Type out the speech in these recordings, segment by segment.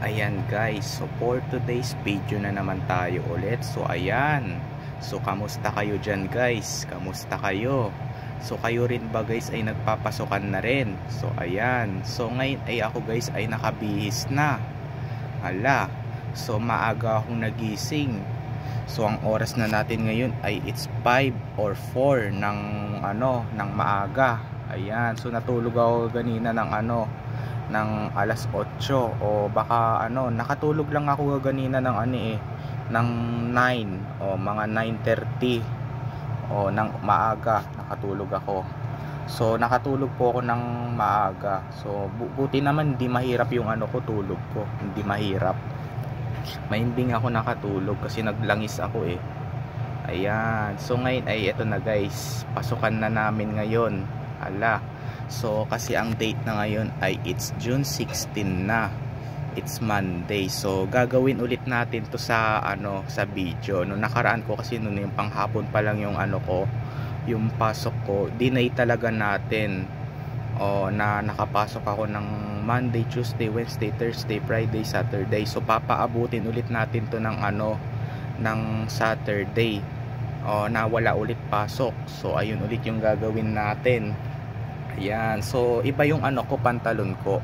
Ayan guys, so for today's video na naman tayo ulit. So ayan, so kamusta kayo dyan guys? Kamusta kayo? So kayo rin ba guys ay nagpapasokan na rin? So ayan, so ngayon ay ako guys ay nakabihis na. Hala, so maaga akong nagising. So ang oras na natin ngayon ay it's 5 or 4 ng maaga. Ayan, so natulog ako ganina ng alas 8 o baka nakatulog lang ako ganina ng 9 o mga 9:30 o ng maaga nakatulog ako. So nakatulog po ako ng maaga. So buti naman hindi mahirap yung tulog ko, hindi mahirap. Mahimbing ako nakatulog kasi naglangis ako eh. Ayan, so ngayon ay eto na guys, pasukan na namin ngayon. Ala, so kasi ang date na ngayon ay it's June 16 na. It's Monday. So gagawin ulit natin to sa sa video. No nakaraan ko kasi noon yung panghapon pa lang yung yung pasok ko. Dinay talaga natin. Na nakapasok ako ng Monday, Tuesday, Wednesday, Thursday, Friday, Saturday. So papaabutin ulit natin to ng ng Saturday. Na wala ulit pasok. So ayun ulit yung gagawin natin. Ayan, so iba yung pantalon ko.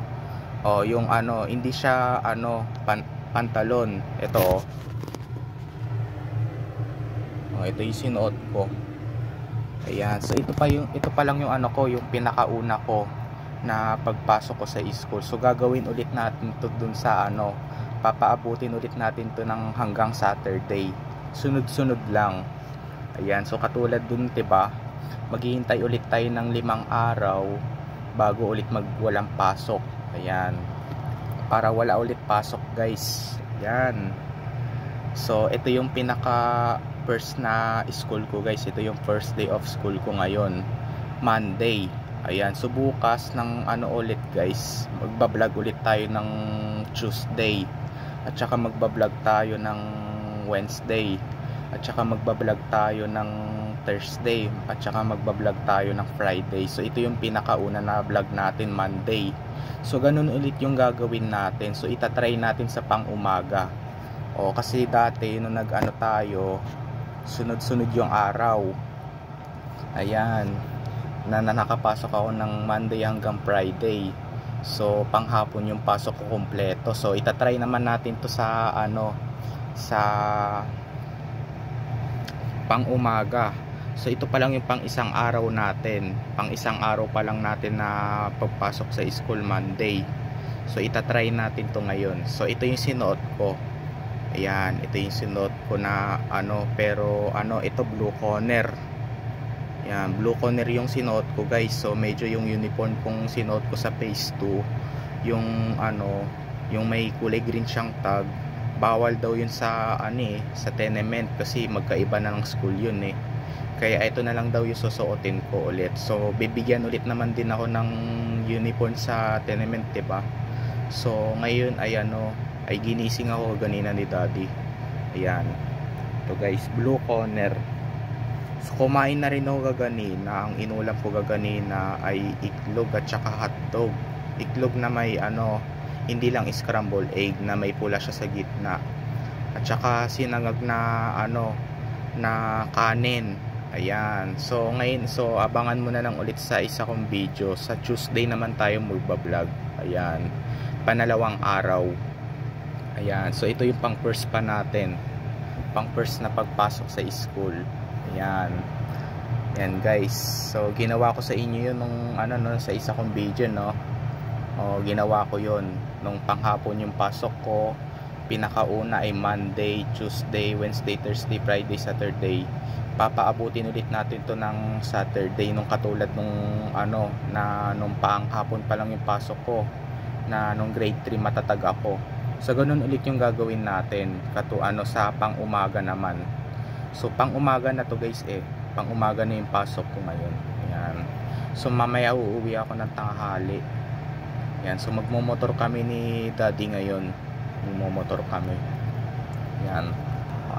Yung hindi siya pantalon. Ito. Ito yung sinuot ko. Ayan, so ito pa lang yung yung pinakauna ko na pagpasok ko sa school. So gagawin ulit natin to dun sa papaabutin ulit natin to ng hanggang Saturday. Sunod-sunod lang. Ayan, so katulad dun, 'di ba? Maghihintay ulit tayo ng 5 araw bago ulit walang pasok. Ayan, para wala ulit pasok guys. Ayan, so ito yung pinaka first na school ko guys. Ito yung first day of school ko ngayon, Monday. Ayan, so bukas ng ulit guys, magbablog ulit tayo ng Tuesday, at saka magbablog tayo ng Wednesday, at saka magbablog tayo ng Thursday, at saka magbablog tayo ng Friday. So ito yung pinakauna na vlog natin, Monday. So ganun ulit yung gagawin natin. So itatry natin sa pang-umaga. Kasi dati nung tayo, sunod-sunod yung araw. Ayan, nakapasok ako ng Monday hanggang Friday. So panghapon yung pasok ko kompleto. So itatry naman natin to sa sa pang-umaga. So ito pa lang yung pang isang araw natin. Pang isang araw pa lang natin na pagpasok sa school, Monday. So itatry natin to ngayon. So ito yung sinuot ko. Ayan, ito yung sinuot ko na pero ito blue corner. Ayan, blue corner yung sinuot ko guys. So medyo yung uniform kong sinuot ko sa phase 2, yung yung may kulay green siyang tag. Bawal daw yun sa sa tenement kasi magkaiba na ng school yun eh. Kaya ito na lang daw yung susuotin ko ulit. So bibigyan ulit naman din ako ng uniform sa tenement, diba? So ngayon ay ay ginising ako ganina ni Daddy. Ayan, ito guys, blue corner. So kumain na rin ako gaganina. Ang inulam ko gaganina ay itlog at saka hotdog. Itlog na may hindi lang scrambled egg, na may pula siya sa gitna, at saka sinangag na na kanin. Ayan, so ngayon, so abangan mo na lang ulit sa isa kong video. Sa Tuesday naman tayo magbablog. Ayan, panalawang araw. Ayan, so ito yung pang first pa natin, pang first na pagpasok sa school. Ayan, ayan guys, so ginawa ko sa inyo yun nung sa isa kong video, ginawa ko yun nung panghapon yung pasok ko. Pinakauna ay Monday, Tuesday, Wednesday, Thursday, Friday, Saturday. Papaabutin ulit natin to ng Saturday, nung katulad nung nung panghapon pa lang yung pasok ko, na nung grade 3 matatag ako. So ganun ulit yung gagawin natin sa pang-umaga naman. So pang-umaga na to guys pang-umaga na yung pasok ko ngayon. Ayan, so mamaya uuwi ako ng tanghali. Ayan, so magmomotor kami ni Daddy ngayon. Magmomotor kami. Ayan,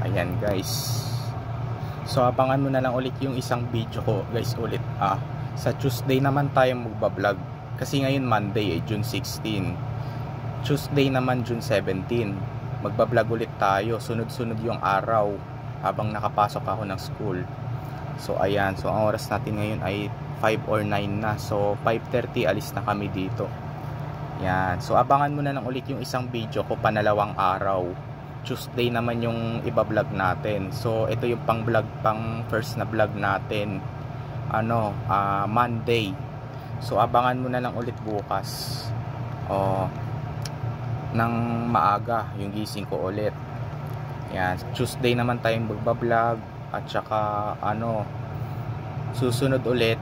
ayan guys. So abangan mo na lang ulit yung isang video ko guys ulit. Sa Tuesday naman tayo magbablog. Kasi ngayon Monday June 16. Tuesday naman June 17, magbablog ulit tayo, sunod-sunod yung araw habang nakapasok ako ng school. So ayan, so ang oras natin ngayon ay 5 or 9 na. So 5:30 alis na kami dito. Yan, so abangan mo na lang ulit yung isang video ko panalawang araw. Tuesday naman yung iba-vlog natin. So ito yung pang first na vlog natin, Monday. So abangan mo na lang ulit bukas ng maaga yung gising ko ulit. Yan, Tuesday naman tayong magbablog. At saka susunod ulit,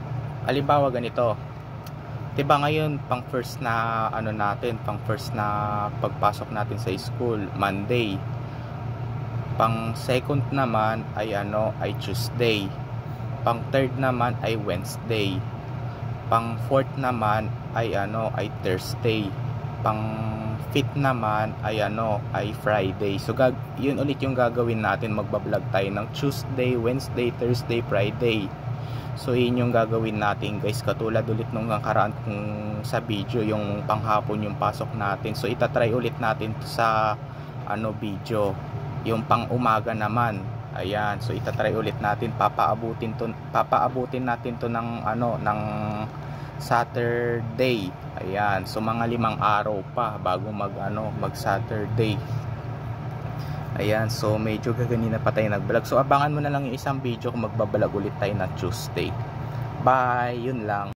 halimbawa ganito, diba ngayon pang first na pang first na pagpasok natin sa school Monday, pang second naman ay Tuesday, pang third naman ay Wednesday, pang fourth naman ay Thursday, pang fifth naman ay Friday. So yun ulit yung gagawin natin, magbablog tayo ng Tuesday, Wednesday, Thursday, Friday. So yun yung gagawin natin guys, katulad ulit nung nakaraan kung sa video yung panghapon yung pasok natin. So itatry ulit natin to sa video yung pang umaga naman. Ayan, so itatry ulit natin, papaabutin natin to ng Saturday. Ayan, so mga 5 araw pa bago mag Saturday. Ayan, so medyo gaganina pa tayo nag-vlog. So abangan mo na lang yung isang video kung magbablog ulit tayo na Tuesday. Bye, yun lang.